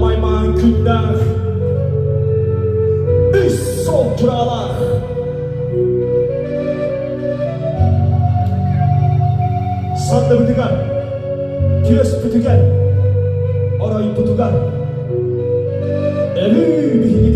Mayman günler, üç sol kiralar. Sandı bütügen, kires bütügen, orayı tutugan. Eli bihini